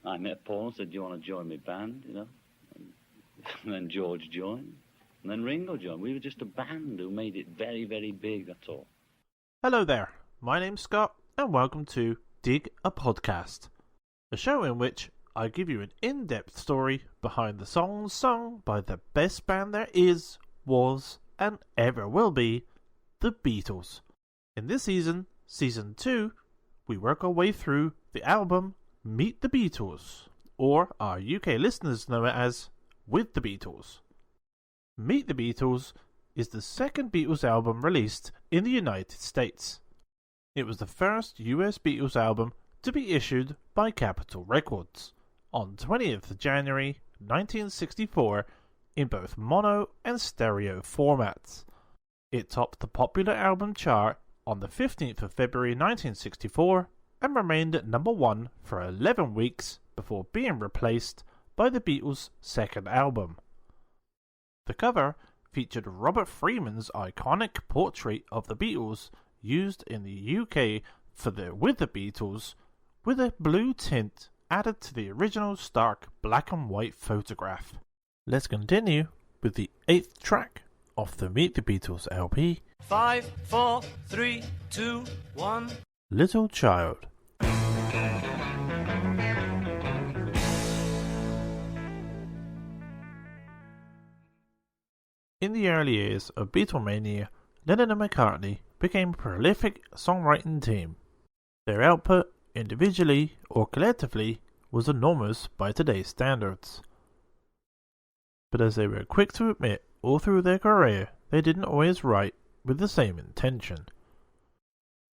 I met Paul and said, do you want to join my band, you know? And then George joined. And then Ringo joined. We were just a band who made it very, very big, that's all. Hello there, my name's Scott, and welcome to Dig a Podcast, a show in which I give you an in-depth story behind the songs sung by the best band there is, was, and ever will be, the Beatles. In this season, Season 2, we work our way through the album Meet the Beatles, or our UK listeners know it as With the Beatles. Meet the Beatles is the second Beatles album released in the United States. It was the first US Beatles album to be issued by Capitol Records on 20th of January 1964 in both mono and stereo formats. It topped the popular album chart on the 15th of February 1964 and remained at number 1 for 11 weeks before being replaced by the Beatles' second album. The cover featured Robert Freeman's iconic portrait of the Beatles used in the UK for the With the Beatles, with a blue tint added to the original stark black and white photograph. Let's continue with the 8th track of the Meet the Beatles LP. 5, 4, 3, 2, 1. Little Child. In the early years of Beatlemania, Lennon and McCartney became a prolific songwriting team. Their output, individually or collectively, was enormous by today's standards. But as they were quick to admit all through their career, they didn't always write with the same intention.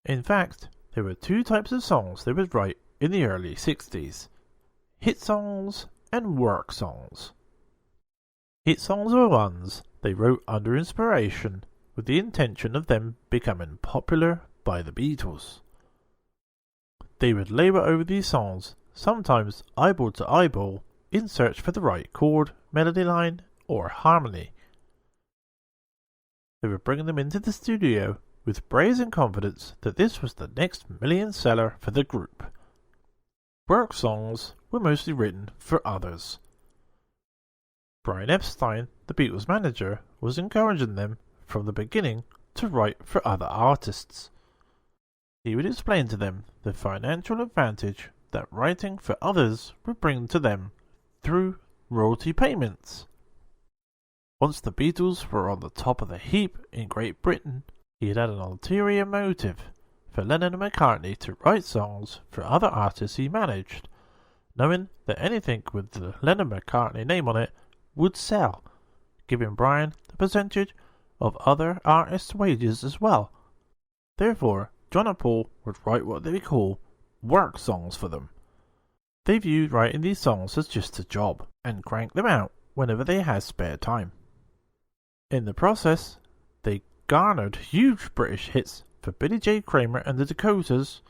In fact, there were two types of songs they would write in the early 60s: hit songs and work songs. Hit songs were ones they wrote under inspiration with the intention of them becoming popular by the Beatles. They would labour over these songs, sometimes eyeball to eyeball, in search for the right chord, melody line, or harmony. They were bringing them into the studio with brazen confidence that this was the next million seller for the group. Work songs were mostly written for others. Brian Epstein, the Beatles manager, was encouraging them from the beginning to write for other artists. He would explain to them the financial advantage that writing for others would bring to them through royalty payments. Once the Beatles were on the top of the heap in Great Britain, he had an ulterior motive for Lennon and McCartney to write songs for other artists he managed, knowing that anything with the Lennon-McCartney name on it would sell, giving Brian the percentage of other artists' wages as well. Therefore, John and Paul would write what they call work songs for them. They viewed writing these songs as just a job, and cranked them out whenever they had spare time. In the process, they garnered huge British hits for Billy J. Kramer and the Dakotas,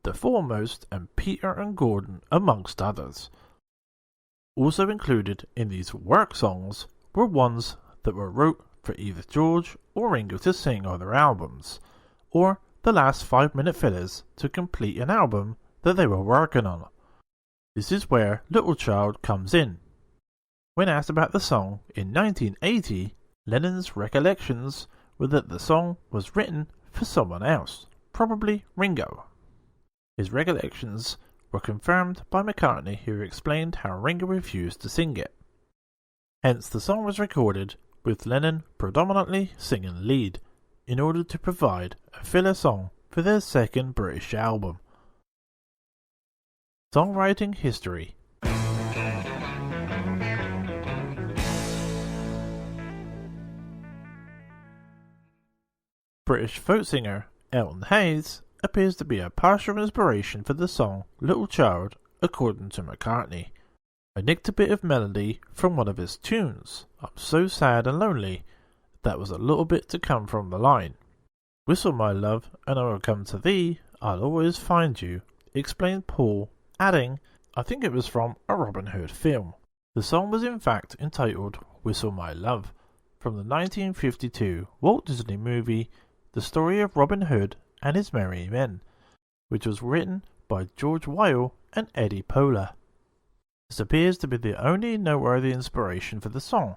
The Foremost, and Peter and Gordon, amongst others. Also included in these work songs were ones that were wrote for either George or Ringo to sing on their albums, or the last 5-minute fillers to complete an album that they were working on. This is where Little Child comes in. When asked about the song in 1980, Lennon's recollections were that the song was written for someone else, probably Ringo. His recollections were confirmed by McCartney, who explained how Ringo refused to sing it. Hence the song was recorded with Lennon predominantly singing lead, in order to provide a filler song for their second British album. Songwriting history. British folk singer Elton Hayes appears to be a partial inspiration for the song Little Child, according to McCartney. I nicked a bit of melody from one of his tunes, I'm so sad and lonely. That was a little bit to come from the line, Whistle my love, and I will come to thee, I'll always find you, explained Paul, adding, I think it was from a Robin Hood film. The song was in fact entitled Whistle My Love, from the 1952 Walt Disney movie The Story of Robin Hood and His Merry Men, which was written by George Weil and Eddie Poehler. This appears to be the only noteworthy inspiration for the song,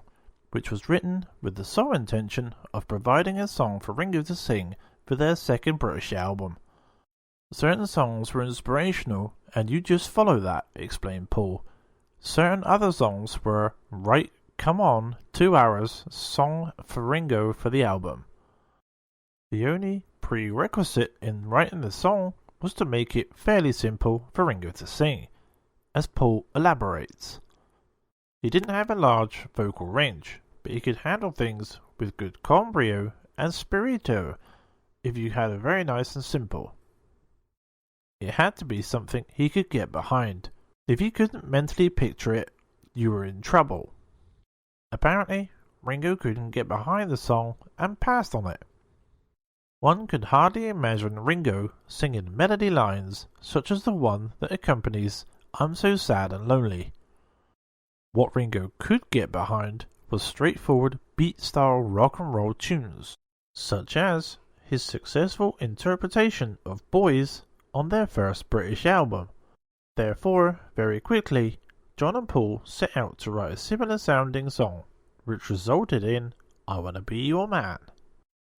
which was written with the sole intention of providing a song for Ringo to sing for their second British album. Certain songs were inspirational, and you just follow that, explained Paul. Certain other songs were Right Come On, 2 Hours, song for Ringo for the album. The only prerequisite in writing the song was to make it fairly simple for Ringo to sing, as Paul elaborates. He didn't have a large vocal range, but he could handle things with good cambio and spirito if you had it very nice and simple. It had to be something he could get behind. If you couldn't mentally picture it, you were in trouble. Apparently, Ringo couldn't get behind the song and passed on it. One could hardly imagine Ringo singing melody lines such as the one that accompanies I'm So Sad and Lonely. What Ringo could get behind was straightforward beat-style rock and roll tunes, such as his successful interpretation of Boys on their first British album. Therefore, very quickly, John and Paul set out to write a similar sounding song, which resulted in I Wanna Be Your Man.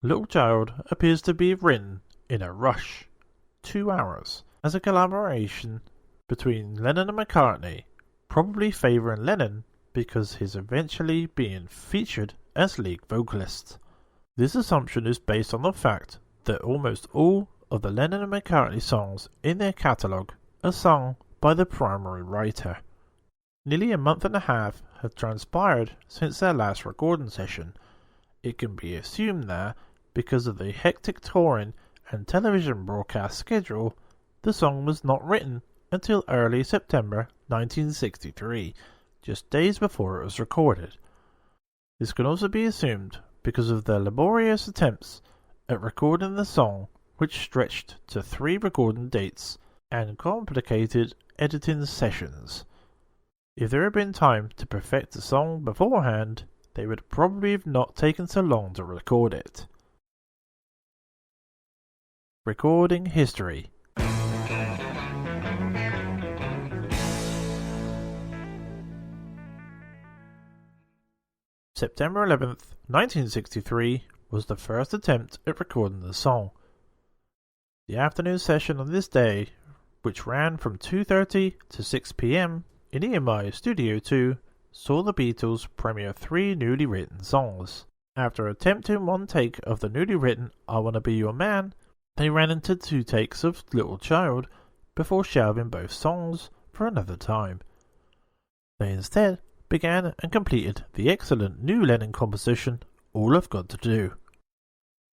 Little Child appears to be written in a rush, 2 hours, as a collaboration between Lennon and McCartney, probably favouring Lennon because he's eventually being featured as lead vocalist. This assumption is based on the fact that almost all of the Lennon and McCartney songs in their catalogue are sung by the primary writer. Nearly a month and a half had transpired since their last recording session. It can be assumed that, because of the hectic touring and television broadcast schedule, the song was not written until early September 1963, just days before it was recorded. This can also be assumed because of their laborious attempts at recording the song, which stretched to 3 recording dates and complicated editing sessions. If there had been time to perfect the song beforehand, they would probably have not taken so long to record it. Recording history. September 11th, 1963 was the first attempt at recording the song. The afternoon session on this day, which ran from 2:30 to 6 p.m. in EMI Studio 2, saw the Beatles premiere 3 newly written songs. After attempting one take of the newly written I Wanna Be Your Man, they ran into 2 takes of Little Child before shelving both songs for another time. They instead began and completed the excellent new Lennon composition All I've Got to Do.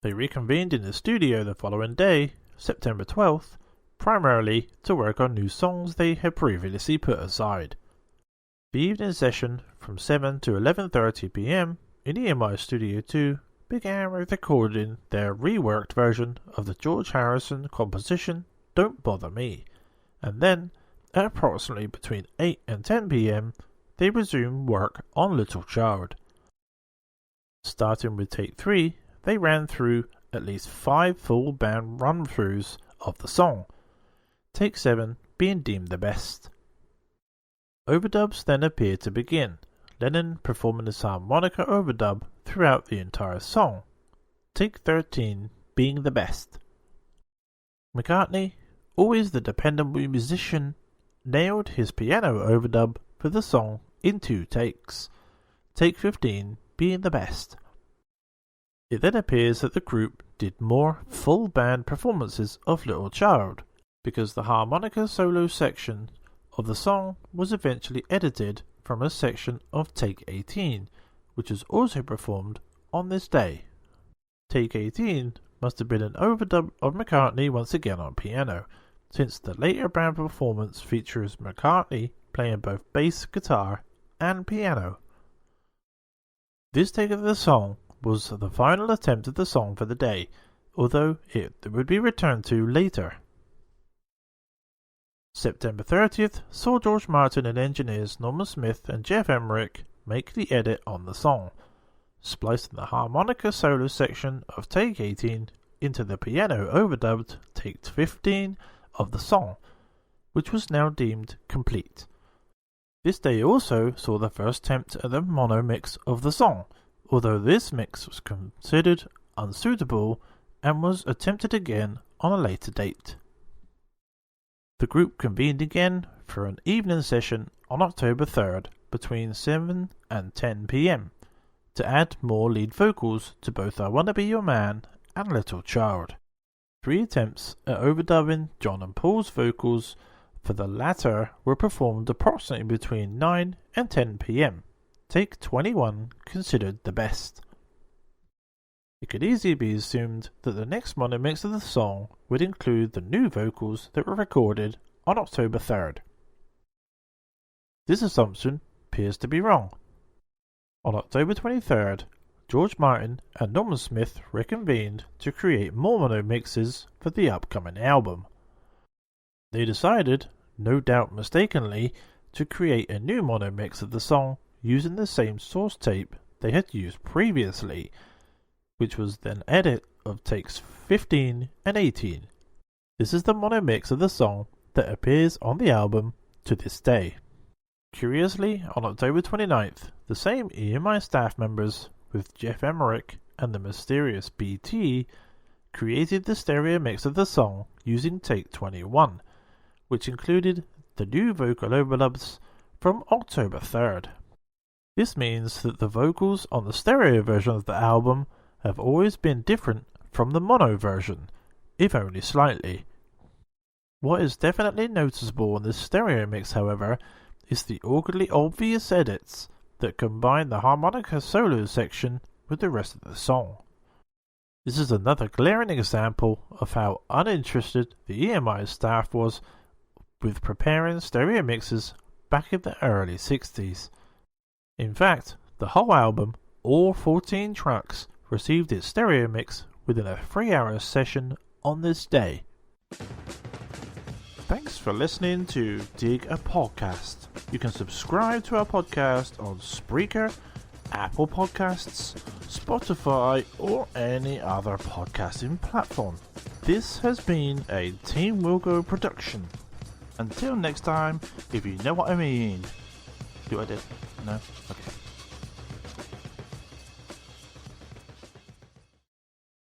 They reconvened in the studio the following day, September 12th, primarily to work on new songs they had previously put aside. The evening session from 7 to 11:30 p.m. in EMI Studio 2 began with recording their reworked version of the George Harrison composition Don't Bother Me, and then, at approximately between 8 and 10 p.m, they resumed work on Little Child. Starting with take 3, they ran through at least 5 full band run-throughs of the song, take 7 being deemed the best. Overdubs then appeared to begin, Lennon performing his harmonica overdub throughout the entire song, take 13 being the best. McCartney, always the dependable musician, nailed his piano overdub for the song in 2 takes, take 15 being the best. It then appears that the group did more full band performances of Little Child, because the harmonica solo section of the song was eventually edited from a section of Take 18, which was also performed on this day. Take 18 must have been an overdub of McCartney once again on piano, since the later band performance features McCartney playing both bass guitar and piano. This take of the song was the final attempt at the song for the day, although it would be returned to later. September 30th saw George Martin and engineers Norman Smith and Jeff Emmerich make the edit on the song, splicing the harmonica solo section of Take 18 into the piano overdubbed Take 15 of the song, which was now deemed complete. This day also saw the first attempt at the mono mix of the song, although this mix was considered unsuitable and was attempted again on a later date. The group convened again for an evening session on October 3rd between 7 and 10 p.m. to add more lead vocals to both I Wanna Be Your Man and Little Child. 3 attempts at overdubbing John and Paul's vocals for the latter were performed approximately between 9 and 10 p.m. Take 21 considered the best. It could easily be assumed that the next mono mix of the song would include the new vocals that were recorded on October 3rd. This assumption appears to be wrong. On October 23rd, George Martin and Norman Smith reconvened to create more mono mixes for the upcoming album. They decided, no doubt mistakenly, to create a new mono mix of the song using the same source tape they had used previously, which was an edit of takes 15 and 18. This is the mono mix of the song that appears on the album to this day. Curiously, on October 29th, the same EMI staff members, with Jeff Emmerich and the mysterious BT, created the stereo mix of the song using take 21, which included the new vocal overdubs from October 3rd. This means that the vocals on the stereo version of the album have always been different from the mono version, if only slightly. What is definitely noticeable in this stereo mix, however, is the awkwardly obvious edits that combine the harmonica solo section with the rest of the song. This is another glaring example of how uninterested the EMI staff was with preparing stereo mixes back in the early 60s. In fact, the whole album, all 14 tracks, received its stereo mix within a 3-hour session on this day. Thanks for listening to Dig a Podcast. You can subscribe to our podcast on Spreaker, Apple Podcasts, Spotify, or any other podcasting platform. This has been a Team Wilgo production. Until next time, if you know what I mean. Do I did? No? Okay.